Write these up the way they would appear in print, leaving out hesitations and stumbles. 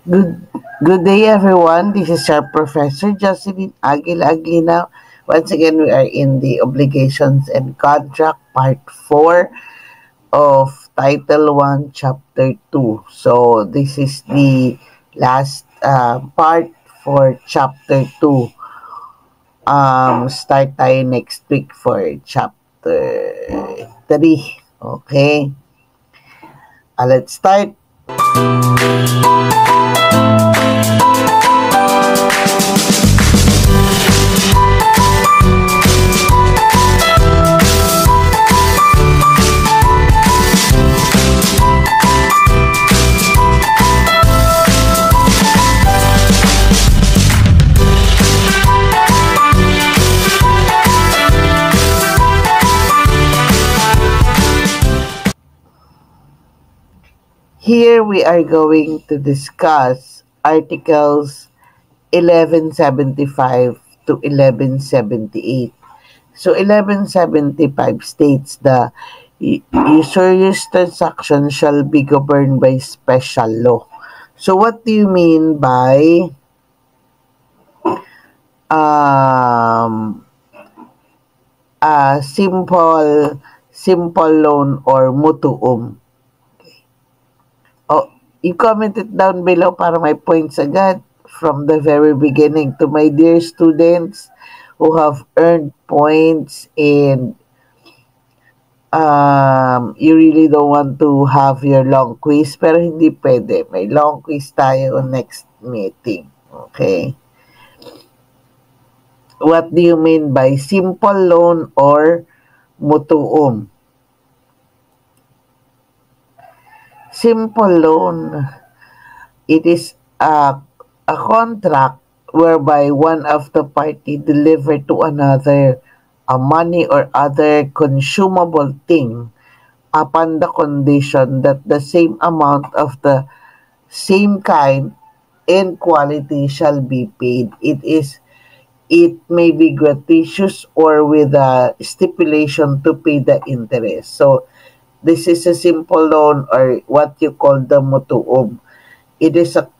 Good good day everyone. This is our Professor Jocelyn Aguila. Once again, we are in the obligations and contract part 4 of Title 1, Chapter 2. So this is the last part for Chapter 2. Start tayo next week for Chapter 3. Okay? Let's start. Here we are going to discuss Articles 1175 to 1178. So 1175 states the usurious transaction shall be governed by special law. So what do you mean by simple loan or mutuum? Oh, you comment it down below para may points agad from the very beginning. To my dear students who have earned points and you really don't want to have your long quiz, pero hindi pwede. May long quiz tayo next meeting. Okay? What do you mean by simple loan or mutuum? Simple loan, it is a contract whereby one of the party deliver to another a money or other consumable thing upon the condition that the same amount of the same kind and quality shall be paid. It may be gratuitous or with a stipulation to pay the interest. So this is a simple loan or what you call the mutuum. It is a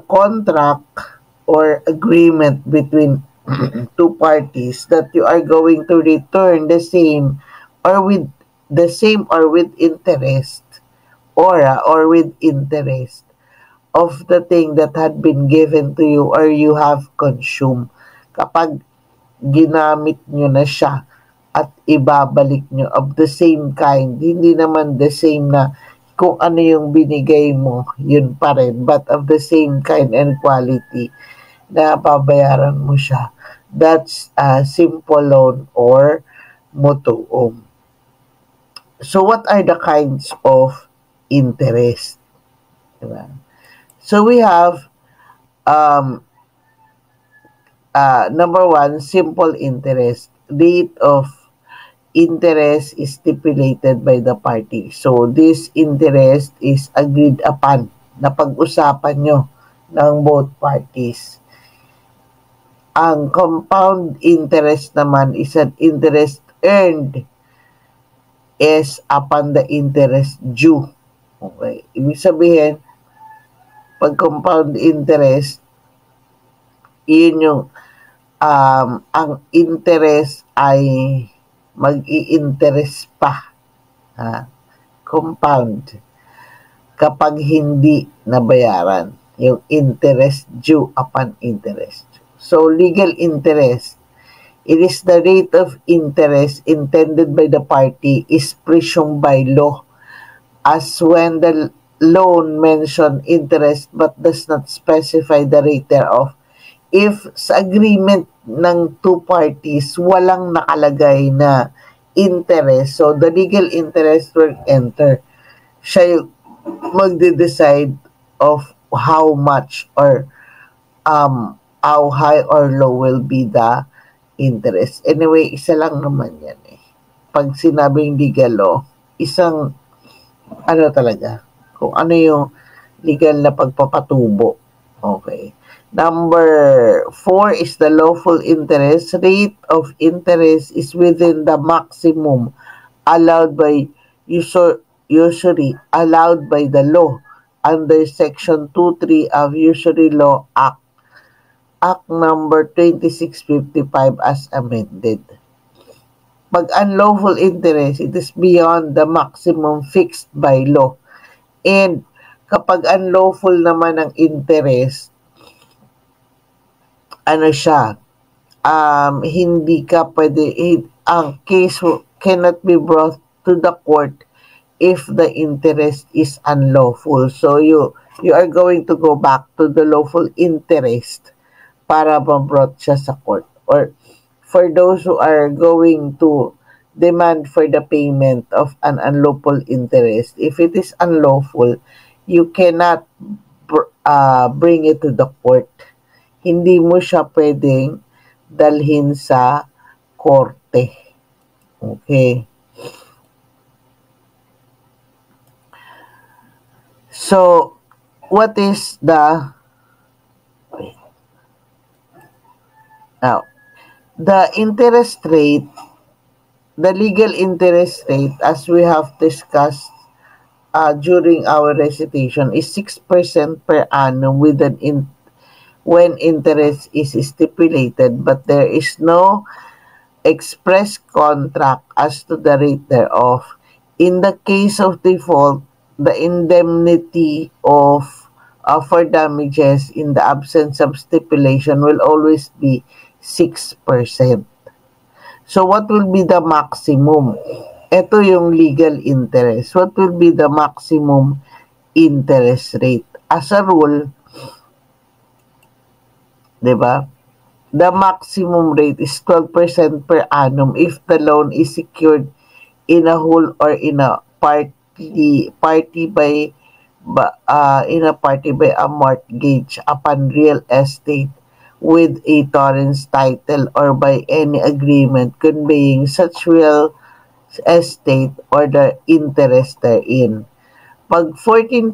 contract or agreement between two parties that you are going to return the same or with interest or with interest of the thing that had been given to you or you have consumed kapag ginamit nyo na siya at ibabalik nyo of the same kind. Hindi naman the same na kung ano yung binigay mo, yun pa rin. But of the same kind and quality na babayaran mo siya. That's a simple loan or mutuum. So what are the kinds of interest? Diba? So we have number one, simple interest. Rate of interest is stipulated by the party. So, this interest is agreed upon. Napag-usapan nyo ng both parties. Ang compound interest naman is an interest earned is upon the interest due. Okay. Ibig sabihin, pag compound interest, yun yung ang interest ay mag-i-interest pa. Compound. Kapag hindi nabayaran. Yung interest due upon interest. So, legal interest. It is the rate of interest intended by the party is presumed by law as when the loan mention interest but does not specify the rate thereof. If sa agreement ng two parties, walang nakalagay na interest, so the legal interest will enter. Siya yung magde-decide of how much or how high or low will be the interest. Anyway, isa lang naman yan eh. Pag sinabing legal law, isang talaga, kung ano yung legal na pagpapatubo. Okay. Number 4 is the lawful interest. Rate of interest is within the maximum allowed by usury allowed by the law under Section 23 of Usury Law Act number 2655 as amended. Pag unlawful interest, it is beyond the maximum fixed by law. And kapag unlawful naman ang interest, ano siya, hindi ka pwede, ang case cannot be brought to the court if the interest is unlawful. So you are going to go back to the lawful interest para ma-brought siya sa court. Or for those who are going to demand for the payment of an unlawful interest, if it is unlawful, you cannot bring it to the court. Hindi mo siya pwedeng dalhin sa korte. Okay. So, what is the now, the interest rate, the legal interest rate, as we have discussed during our recitation, is 6% per annum with when interest is stipulated, but there is no express contract as to the rate thereof. In the case of default, the indemnity for damages in the absence of stipulation will always be 6%. So what will be the maximum? Ito yung legal interest. What will be the maximum interest rate? As a rule, diba? The maximum rate is 12% per annum if the loan is secured in a whole or in a party by a mortgage upon real estate with a torrents title or by any agreement conveying such real estate or the interest therein. Pag 14%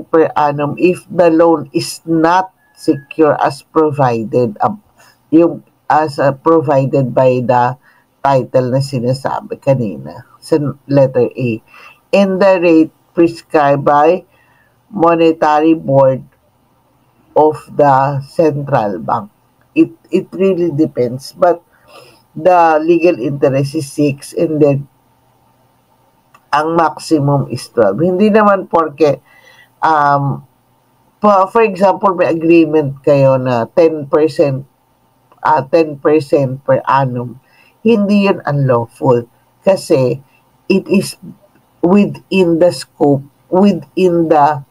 per annum if the loan is not secure as provided provided by the title na sinasabi kanina sa letter A, and the rate prescribed by Monetary Board of the Central Bank. It really depends, but the legal interest is 6 and then ang maximum is 12. Hindi naman porke for example may agreement kayo na 10% per annum, hindi yun unlawful kasi it is within the scope, within the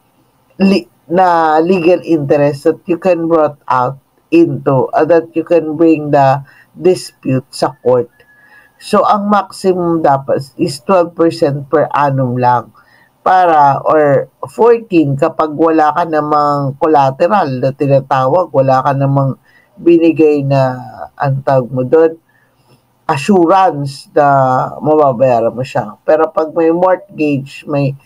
legal interest that you can brought out into, that you can bring the dispute sa court. So, ang maximum dapat is 12% per annum lang or 14 kapag wala ka namang collateral na tinatawag, wala ka namang binigay na ang tawag mo doon, assurance na mababayaran mo siya. Pero pag may mortgage, may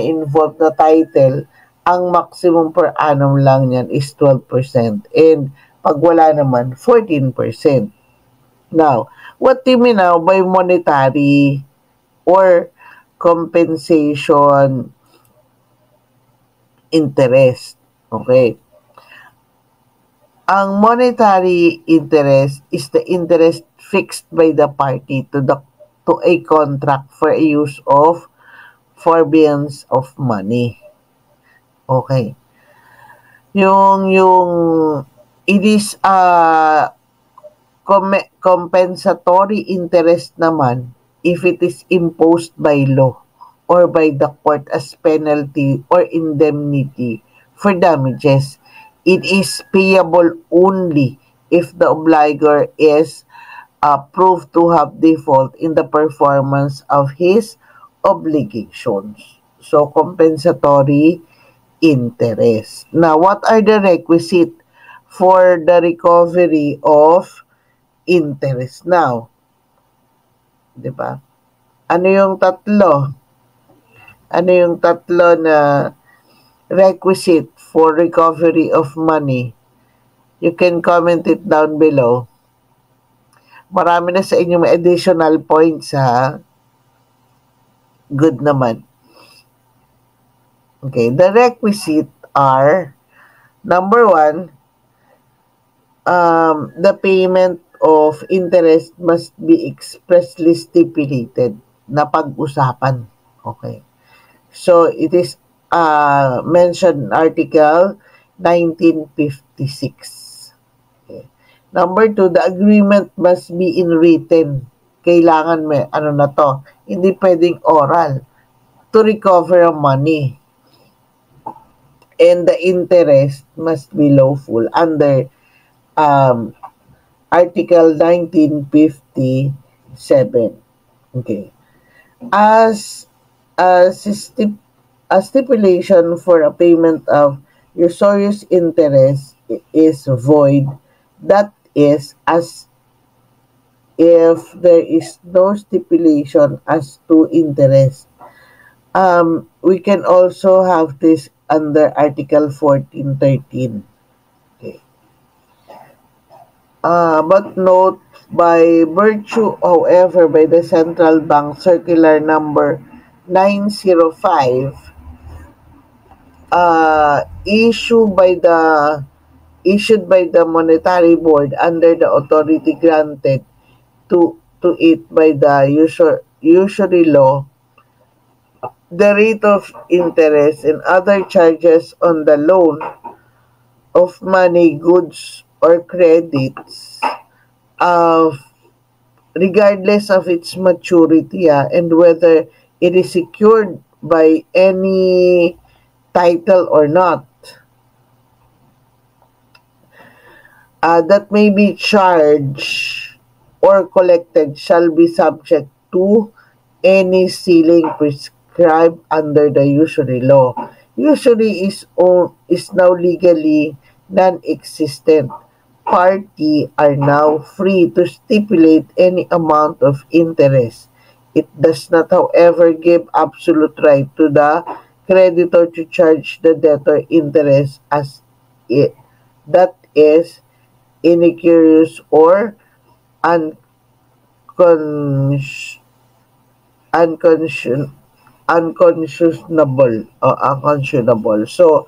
involved na title, ang maximum per annum lang niyan is 12%. And pag wala naman, 14%. Now, what do you mean now by monetary or compensation interest? Okay. Ang monetary interest is the interest fixed by the party to a contract for a use of forbearance of money. Okay. Yung it is compensatory interest naman if it is imposed by law or by the court as penalty or indemnity for damages. It is payable only if the obligor is proved to have default in the performance of his obligations. So, compensatory interest. Now, what are the requisites for the recovery of interest? Now, diba? Ano yung tatlo? Ano yung tatlo na requisite for recovery of money? You can comment it down below. Marami na sa inyo may additional points, ha? Good naman. Okay, the requisite are, number one, the payment of interest must be expressly stipulated na pag-usapan. Okay. So, it is mentioned in Article 1956. Okay. Number two, the agreement must be in written. Kailangan may, ano na to, hindi pwedeng oral to recover money. And the interest must be lawful under Article 1957. Okay. As a stipulation for a payment of usurious interest is void, that is, as if there is no stipulation as to interest. We can also have this under Article 1413. Okay. But note, by virtue, however, by the Central Bank Circular Number 905, issued by the Monetary Board under the authority granted to it by the usury law, the rate of interest and other charges on the loan of money, goods, or credits, of regardless of its maturity, and whether it is secured by any title or not, that may be charged or collected shall be subject to any ceiling prescribed under the usury law. Usury is now legally non-existent. Party are now free to stipulate any amount of interest. It does not, however, give absolute right to the creditor to charge the debtor interest as it that is iniquitous or uncons- unconscious unconscionable. So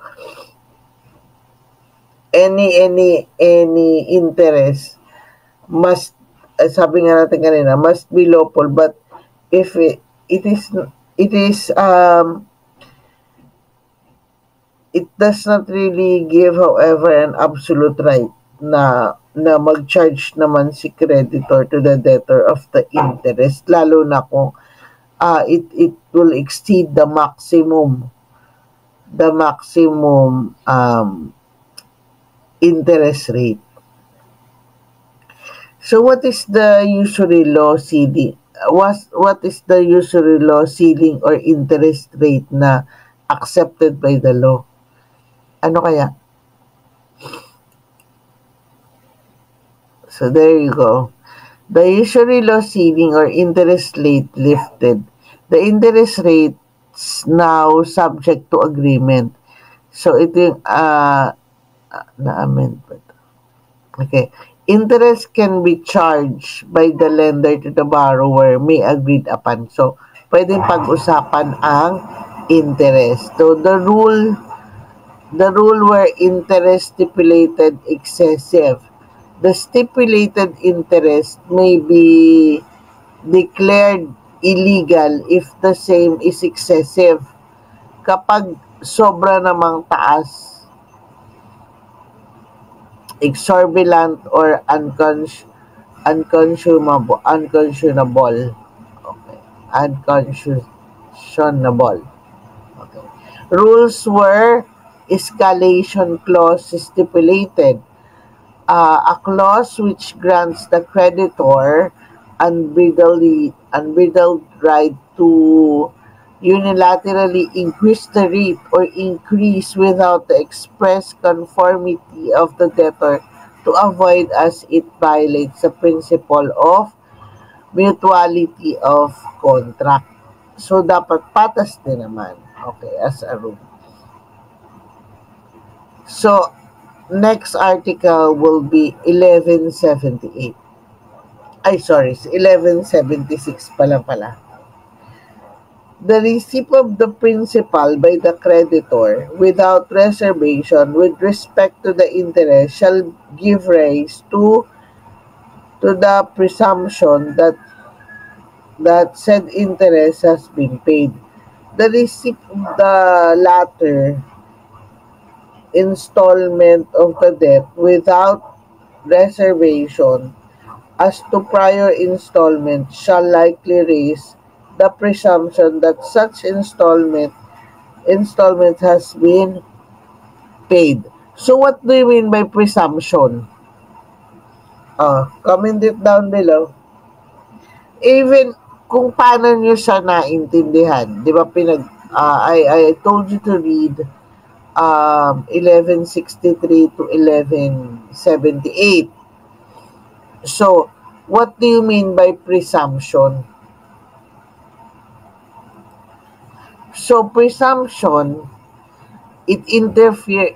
any interest must, sabi nga natin kanina, must be lawful, but if it is it does not really give, however, an absolute right na mag-charge naman si creditor to the debtor of the interest, lalo na kung it will exceed the maximum interest rate. So what is the usury law ceiling? What is the usury law ceiling or interest rate na accepted by the law? Ano kaya? So there you go. The usury law ceiling or interest rate lifted. The interest rates now subject to agreement. So ito yung na-amend pa ito. Okay. Interest can be charged by the lender to the borrower may agreed upon. So, pwedeng pag-usapan ang interest. So, the rule where interest stipulated excessive. The stipulated interest may be declared illegal if the same is excessive. Kapag sobra namang taas, exorbitant or unconscionable. Okay. Unconscionable. Okay. Rules where escalation clause is stipulated. A clause which grants the creditor unbridled right to unilaterally increase the rate or increase without the express conformity of the debtor to avoid as it violates the principle of mutuality of contract. So, dapat patas din naman. Okay, as a rule. So, next article will be 1178. Ay, sorry, 1176 pala. The receipt of the principal by the creditor without reservation with respect to the interest shall give rise to the presumption that said interest has been paid. The receipt of the latter installment of the debt without reservation as to prior installment shall likely raise the presumption that such installment has been paid. So what do you mean by presumption? Comment it down below. Even kung paano nyo siya naintindihan, di ba I told you to read 1163 to 1178. So, what do you mean by presumption? So, presumption, it interfere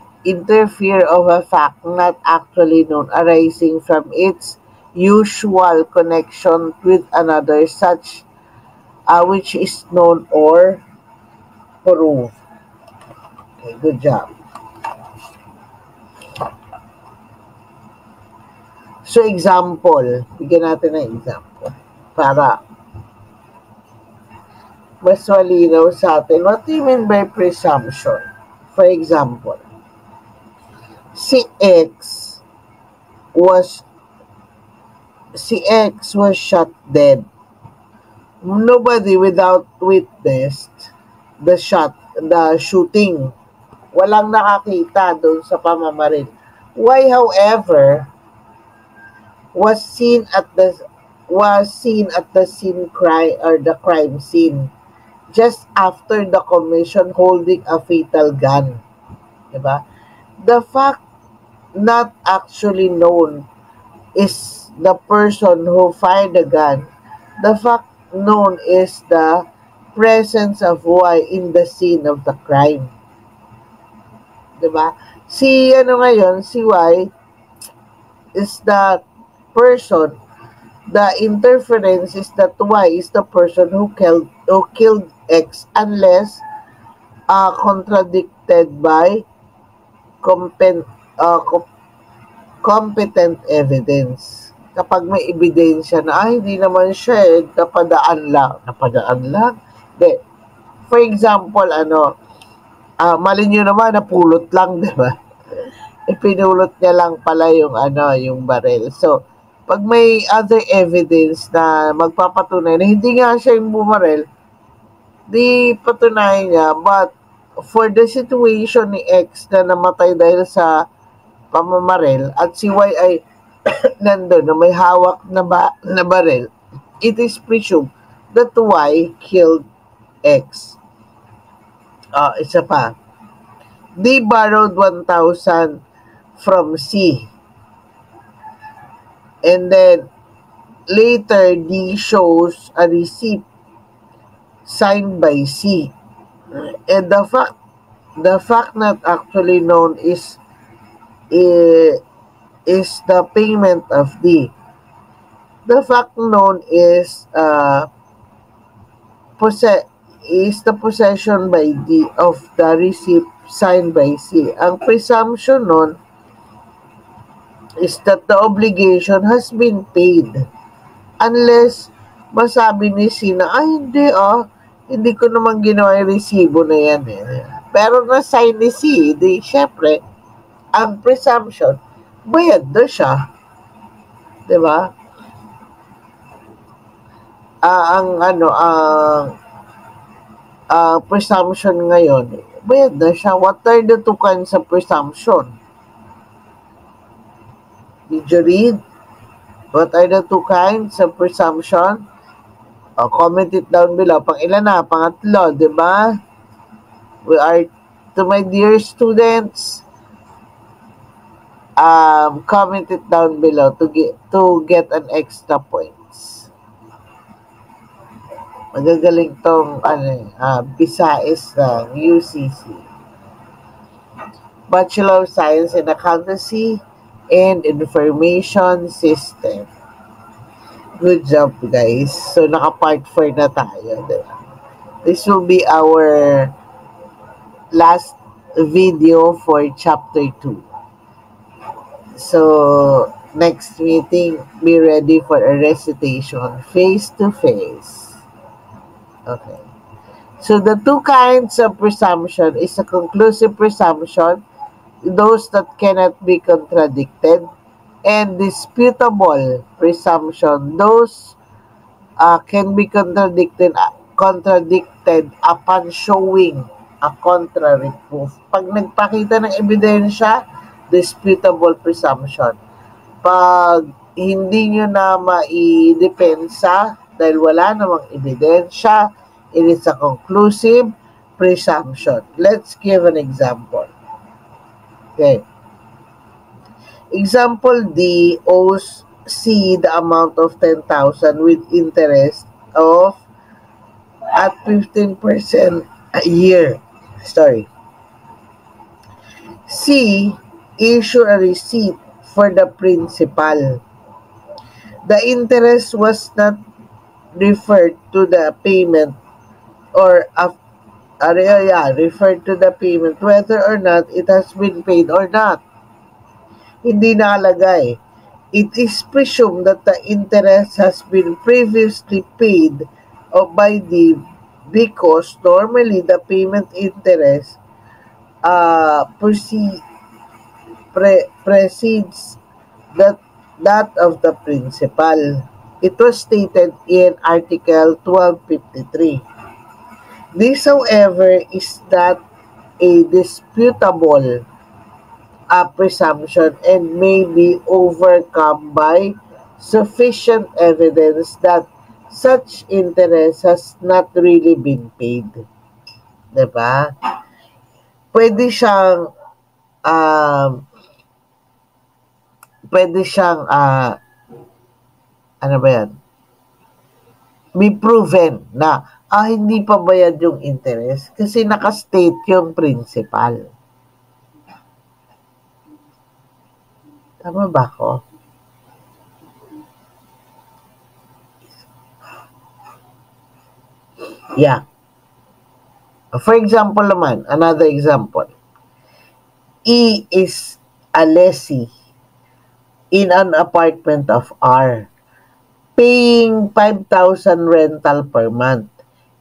of a fact not actually known arising from its usual connection with another such which is known or proved. Okay, good job. So, example. Bigyan natin ng example para mas malinaw sa atin. What do you mean by presumption? For example, si X was shot dead. Nobody without witnessed the shooting. Walang nakakita doon sa pamamaril. Why, however, was seen at the scene crime scene just after the commission holding a fatal gun. Diba? The fact not actually known is the person who fired the gun. The fact known is the presence of Y in the scene of the crime. Diba? Si Y is the person. The interference is that Y is the person who killed X unless contradicted by competent evidence. Kapag may ebidensya na, hindi naman siya napadaan lang. De, for example, mali nyo naman, napulot lang, di ba? Pinulot niya lang pala yung baril. So, pag may other evidence na magpapatunay na hindi nga siya yung bumaril, di patunay niya. But for the situation ni X na namatay dahil sa pamamaril at si Y ay nandun na may hawak na baril, it is presumed that Y killed X. Isa pa. They borrowed 1,000 from C. And then, later, D shows a receipt signed by C. And the fact not actually known is the payment of D. The fact known is the possession by D of the receipt signed by C. Ang presumption nun is that the obligation has been paid unless masabi ni C na, hindi ko naman ginawa yung resibo na yan Pero na-sign ni C, di syempre, ang presumption, bayad na siya. Diba? Presumption ngayon, bayad na siya. What are the two kinds of presumption? Did you read? What are the two kinds of presumption? Comment it down below. Pang-ilan na? Pangatlo, di ba? We are, to my dear students, comment it down below to get an extra points. Magagaling tong Visayas ng UCC. Bachelor of Science in Accountancy and Information System. Good job, guys. So, naka-part 4 na tayo. Diba? This will be our last video for chapter 2. So, next meeting, be ready for a recitation face to face. Okay. So, the two kinds of presumption is a conclusive presumption, those that cannot be contradicted, and disputable presumption, those can be contradicted upon showing a contrary proof. Pag nagpakita ng ebidensya, disputable presumption. Pag hindi nyo na maidepensa dahil wala namang ebidensya, it is a conclusive presumption. Let's give an example. Okay. Example D owes C the amount of 10,000 with interest of at 15% a year. Sorry. C issue a receipt for the principal. The interest was not referred to the payment or referred to the payment whether or not it has been paid or not. Hindi nakalagay. It is presumed that the interest has been previously paid by the because normally the payment interest precedes that of the principal. It was stated in Article 1253. This, however, is not a disputable presumption and may be overcome by sufficient evidence that such interest has not really been paid. Diba? Pwede siyang ano ba yan? Be proven na hindi pa bayad yung interest kasi nakastate yung principal. Tama ba ako? Yeah. For example naman, another example. E is a lessee in an apartment of R, paying 5,000 rental per month.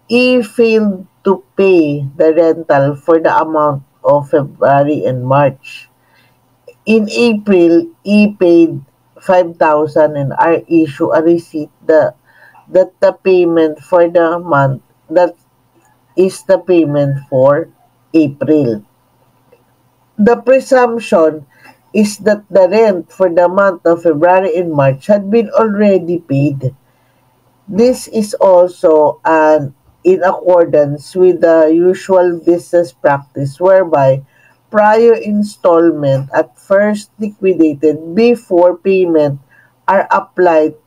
E failed to pay the rental for the amount of February and March. In April, E paid 5,000 and R issue a receipt that the payment for the month that is the payment for April. The presumption is that the rent for the month of February and March had been already paid. This is also in accordance with the usual business practice whereby prior installment at first liquidated before payment are applied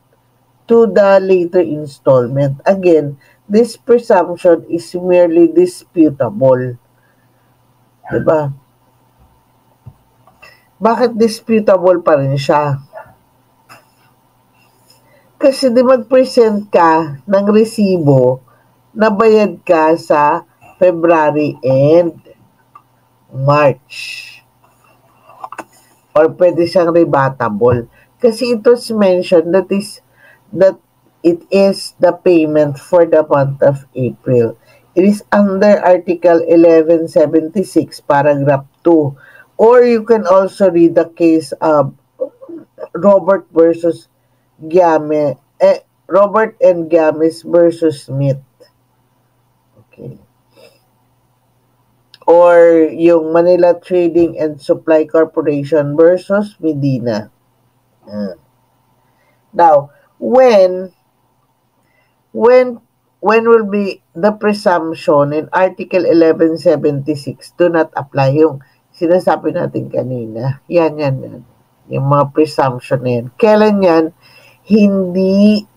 to the later installment. Again, this presumption is merely disputable. Diba? Bakit disputable pa rin siya? Kasi di mag-present ka ng resibo na bayad ka sa February and March. Or pwede siyang rebuttable. Kasi it was mentioned that it is the payment for the month of April. It is under Article 1176, paragraph 2. Or you can also read the case of Robert and Gamis versus Smith. Okay. Or yung Manila Trading and Supply Corporation versus Medina. Now, when will be the presumption in Article 1176 do not apply? Yung sinasabi natin kanina. Yan. Yung mga presumption na yan. Kailan yan hindi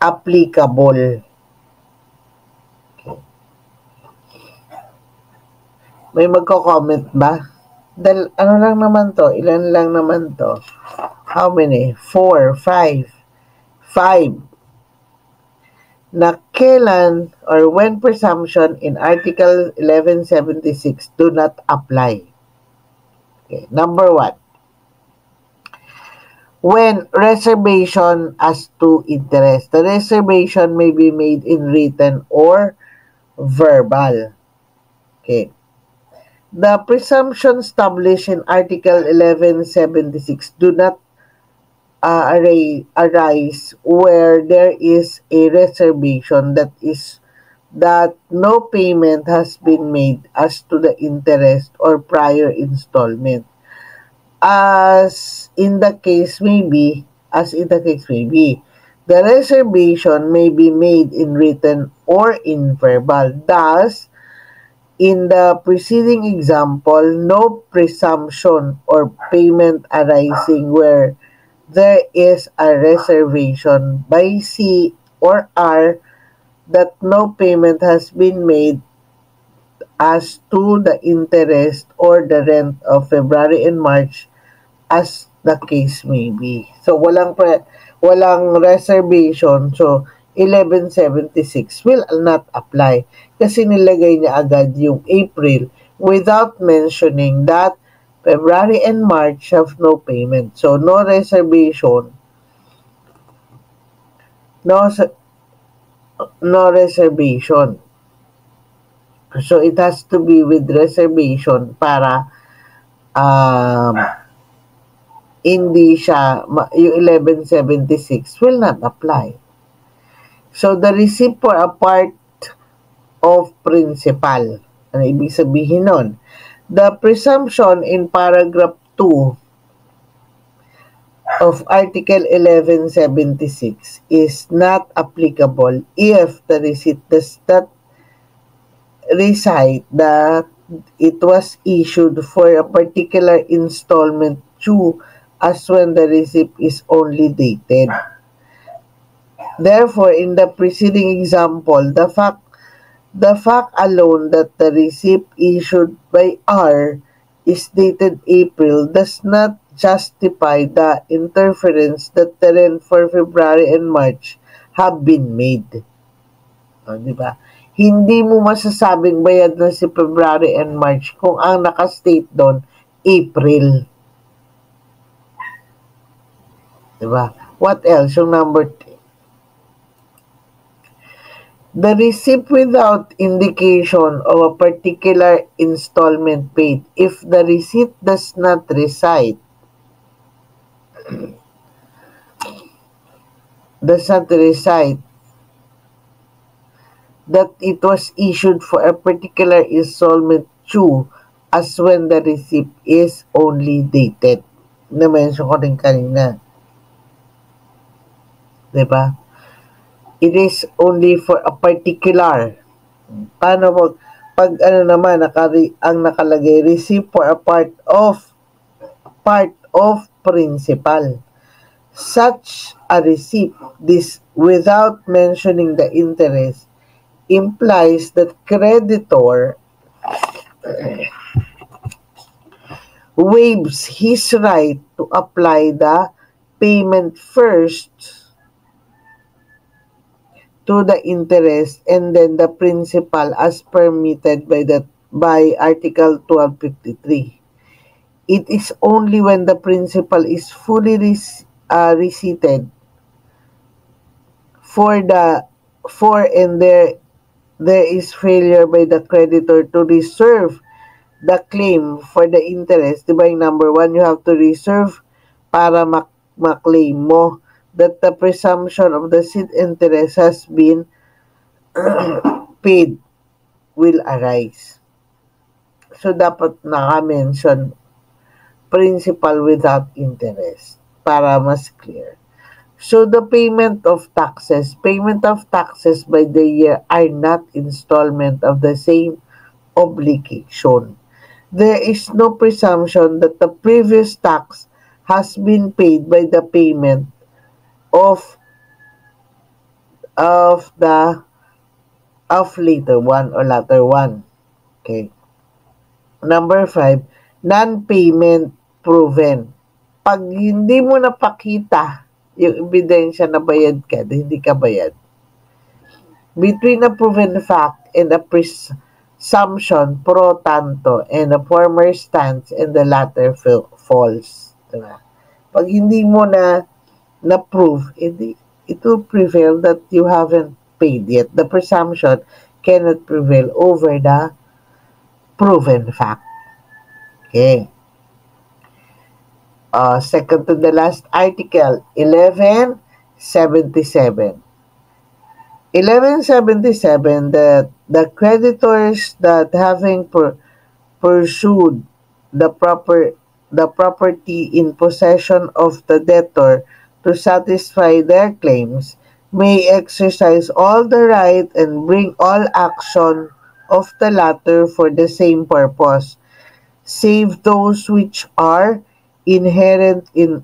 applicable? Okay. May magko-comment ba? Dahil ano lang naman to? Ilan lang naman to? How many? 4, 5. 5. na kailan or when presumption in Article 1176 do not apply. Okay. Number 1, when reservation as to interest. The reservation may be made in written or verbal. Okay. The presumption established in Article 1176 do not arise where there is a reservation that no payment has been made as to the interest or prior installment. As in the case may be, the reservation may be made in written or in verbal. Thus, in the preceding example, no presumption or payment arising where there is a reservation by C or R that no payment has been made as to the interest or the rent of February and March as the case may be. So walang reservation. So 1176 will not apply kasi nilagay niya agad yung April without mentioning that February and March have no payment. So no reservation. No reservation. So it has to be with reservation para hindi siya, yung 1176 will not apply. So the receipt for a part of principal. Ano ibig sabihin nun? The presumption in paragraph 2 of Article 1176 is not applicable if the receipt does not recite that it was issued for a particular installment due as when the receipt is only dated. Therefore, in the preceding example, the fact alone that the receipt issued by R is dated April does not justify the interference that the rent for February and March have been made. O, di ba? Hindi mo masasabing bayad na si February and March kung ang nakastate doon, April. Diba? What else? Yung number 3. The receipt without indication of a particular installment paid. If the receipt does not recite that it was issued for a particular installment due as when the receipt is only dated. Na-mention ko rin kanina. Diba? It is only for a particular. Paano pag ano naman, ang nakalagay, receipt for a part of principal. Such a receipt, this without mentioning the interest, implies that creditor waives his right to apply the payment first to the interest and then the principal as permitted by Article 1253. It is only when the principal is fully receipted and there is failure by the creditor to reserve the claim for the interest. Diba yung number 1, you have to reserve para maklaim mo that the presumption of the said interest has been paid will arise. So, dapat naka-mention principal without interest para mas clear. So, the payment of taxes by the year are not installment of the same obligation. There is no presumption that the previous tax has been paid by the payment of later one or latter one. Okay. Number 5, non-payment proven. Pag hindi mo napakita yung ebidensya na bayad ka, hindi ka bayad. between a proven fact and a presumption pro tanto, and the former stands and the latter falls. Diba? Pag hindi mo na prove, it will prevail that you haven't paid yet. The presumption cannot prevail over the proven fact. Okay. Second to the last article, 1177. 1177, that the creditors that having pursued the property in possession of the debtor to satisfy their claims may exercise all the right and bring all action of the latter for the same purpose, save those which are inherent in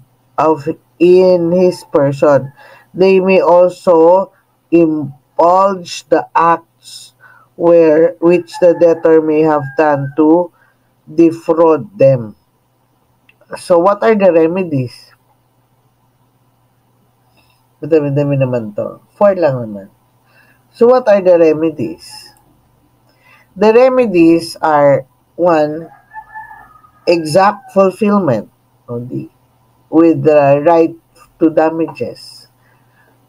his person. They may also indulge the acts which the debtor may have done to defraud them. So what are the remedies? Madami-dami naman to. 4 lang naman. So what are the remedies? The remedies are, 1, exact fulfillment with the right to damages.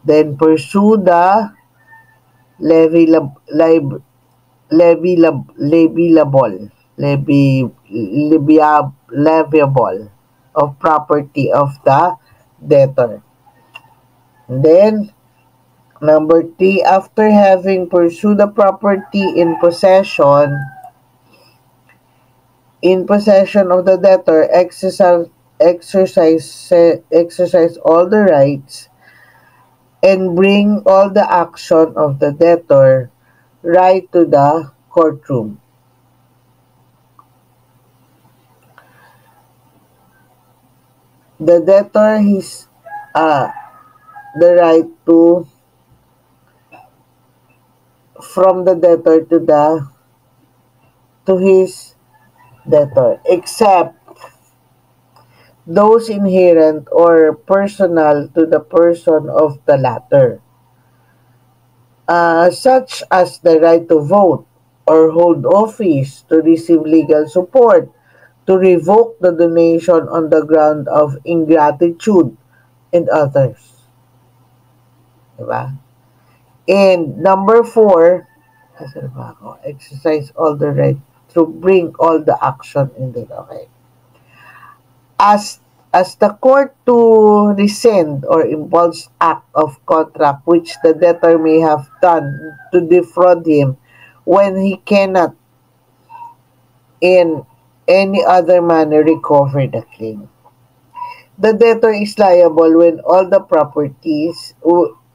Then pursue the leviable of property of the debtor. And then, number 3, after having pursued the property in possession of the debtor, exercise all the rights and bring all the action of the debtor right to the courtroom. The debtor has the right from the debtor to his debtor, except those inherent or personal to the person of the latter, such as the right to vote or hold office, to receive legal support, to revoke the donation on the ground of ingratitude, and others. Diba? And number 4, exercise all the right to bring all the action in the okay. As the court to rescind or impulse act of contract which the debtor may have done to defraud him when he cannot in any other manner recover the claim. The debtor is liable when all the properties,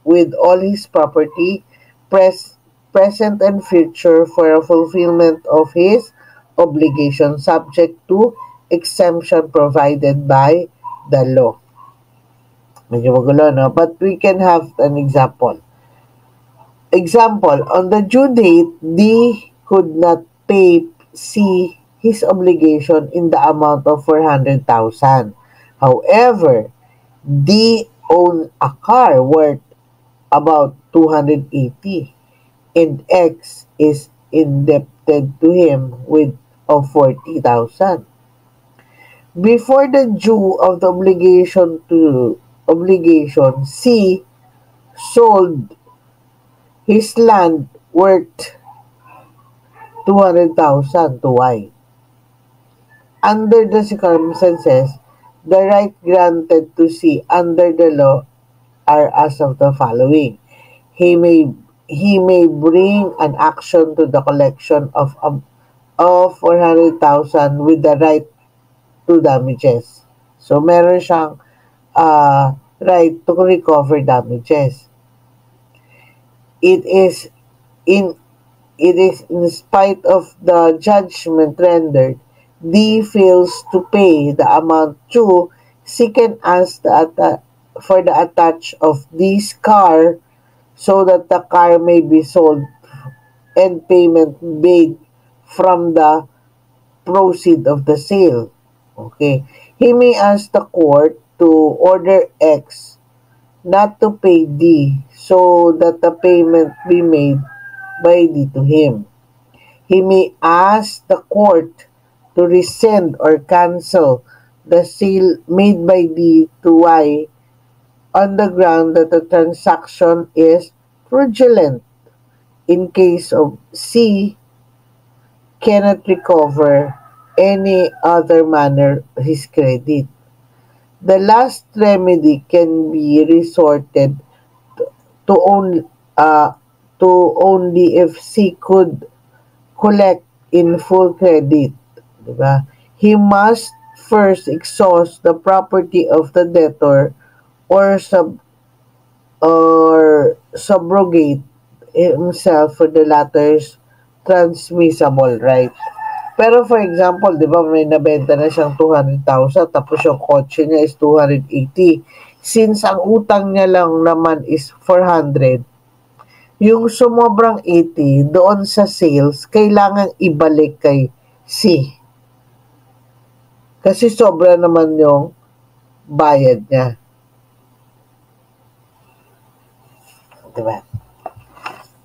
with all his property, present and future, for a fulfillment of his obligation, subject to exemption provided by the law. Medyo magulo, no? But we can have an example. Example, on the due date, D could not pay C his obligation in the amount of 400,000. However, D owned a car worth about 280, and X is indebted to him with of 40,000. Before the due of the obligation, C sold his land worth 200,000 to Y. Under the circumstances, the right granted to C under the law are as of the following. He may bring an action to the collection of 400,000 with the right to damages. So meron siyang right to recover damages. It is in spite of the judgment rendered, D fails to pay the amount due. C can ask for the attach of D's car so that the car may be sold and payment made from the proceed of the sale. Okay. He may ask the court to order X not to pay D, so that the payment be made by D to him. He may ask the court to rescind or cancel the sale made by D to Y on the ground that the transaction is fraudulent. In case of C, cannot recover any other manner his credit. The last remedy can be resorted to only uh, to only if C could collect in full credit, diba? He must first exhaust the property of the debtor or subrogate himself for the latter's transmissible right. Pero for example, di ba may nabenta na siyang 200,000 tapos yung kotse niya is 280. Since ang utang niya lang naman is 400, yung sumobrang 80 doon sa sales, kailangan ibalik kay C. Kasi sobra naman yung bayad niya. Diba?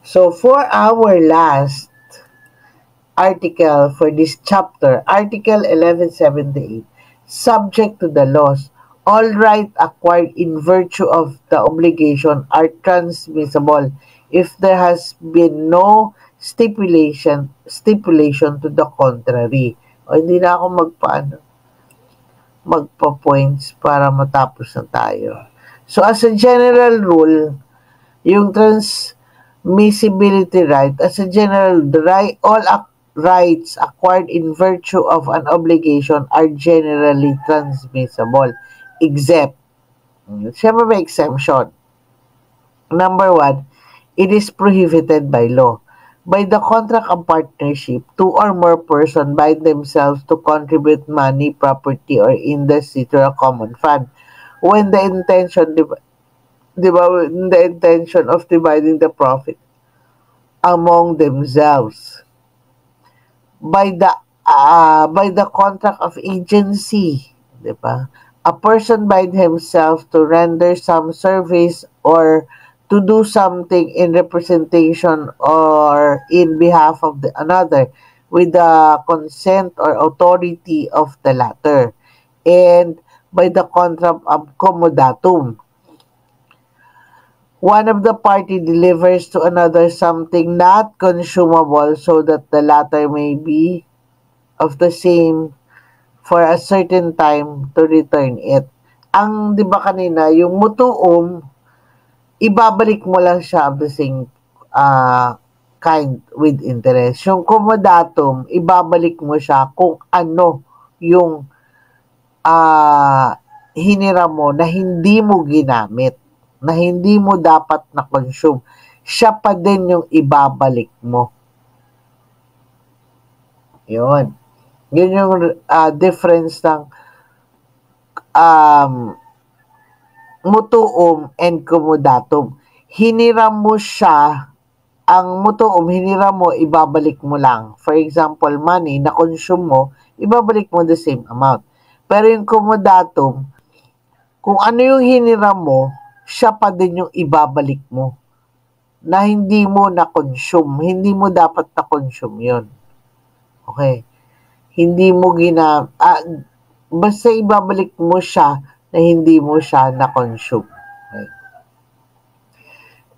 So, for our last article for this chapter, Article 1178, subject to the laws, all rights acquired in virtue of the obligation are transmissible if there has been no stipulation to the contrary. O hindi na ako magpa-points para matapos na tayo. So as a general rule, yung transmissibility right, as a general right, all rights acquired in virtue of an obligation are generally transmissible, except, siyempre may exemption. Number 1, it is prohibited by law. By the contract of partnership, two or more persons bind themselves to contribute money, property, or industry to a common fund when the intention of dividing the profit among themselves. By the contract of agency, diba? A person bind himself to render some service or to do something in representation or in behalf of another with the consent or authority of the latter, and by the contract of comodatum. One of the party delivers to another something not consumable so that the latter may be of the same for a certain time to return it. Ang, di ba kanina, yung mutuum, ibabalik mo lang siya of the same kind with interest. Yung comodatum, ibabalik mo siya kung ano yung hiniram mo na hindi mo ginamit, na hindi mo dapat na-consume. Siya pa din yung ibabalik mo. Yun. Yun yung difference ng mutuum and comodatum. Hiniram mo siya, ang mutuum, hiniram mo, ibabalik mo lang. For example, money, na-consume mo, ibabalik mo the same amount. Pero yung comodatum, kung ano yung hiniram mo, siya pa din yung ibabalik mo. Na hindi mo na-consume. Hindi mo dapat na-consume yun. Okay. Hindi mo basta ibabalik mo siya na hindi mo siya na-consume. Okay.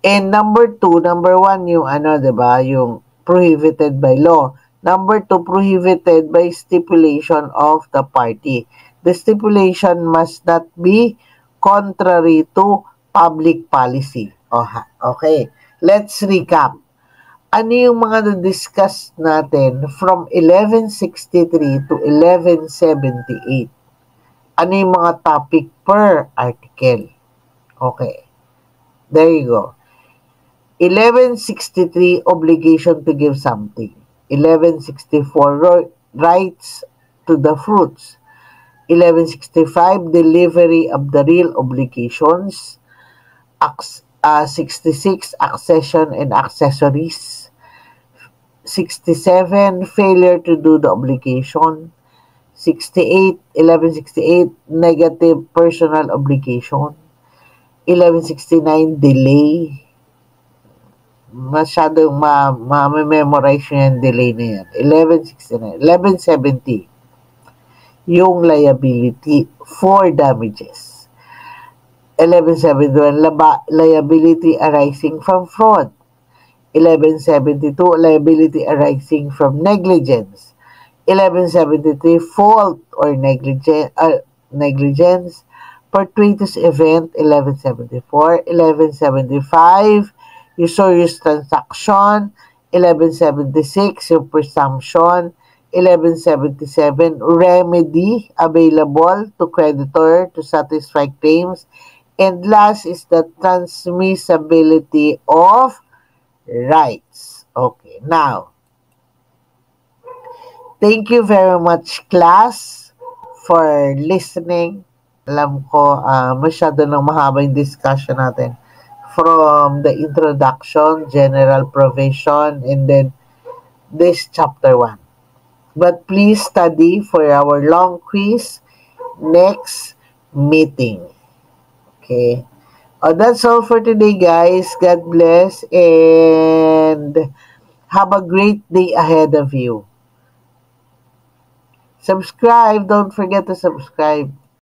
And number 1, yung diba, yung prohibited by law. Number 2, prohibited by stipulation of the party. The stipulation must not be contrary to public policy. Okay. Let's recap. Ano yung mga na-discuss natin from 1163 to 1178? Ano yung mga topic per article? Okay. There you go. 1163, obligation to give something. 1164, rights to the fruits. 1165, delivery of the real obligations. 66, accession and accessories. 67, failure to do the obligation. 1168, negative personal obligation. 1169, delay. Masyadong ma-memorize nyo yung delay na yan. 1169. 1170, yung liability for damages. 1171, liability arising from fraud. 1172, liability arising from negligence. 1173, fault or negligence. Fortuitous event. 1174. 1175, usurious transaction. 1176, yung presumption. 1177, remedy available to creditor to satisfy claims. And last is the transmissibility of rights. Okay, now, thank you very much, class, for listening. Alam ko, masyado nang mahaba yung discussion natin. From the introduction, general provision, and then this chapter 1. But please study for our long quiz next meeting. Okay. That's all for today, guys. God bless and have a great day ahead of you. Subscribe. Don't forget to subscribe.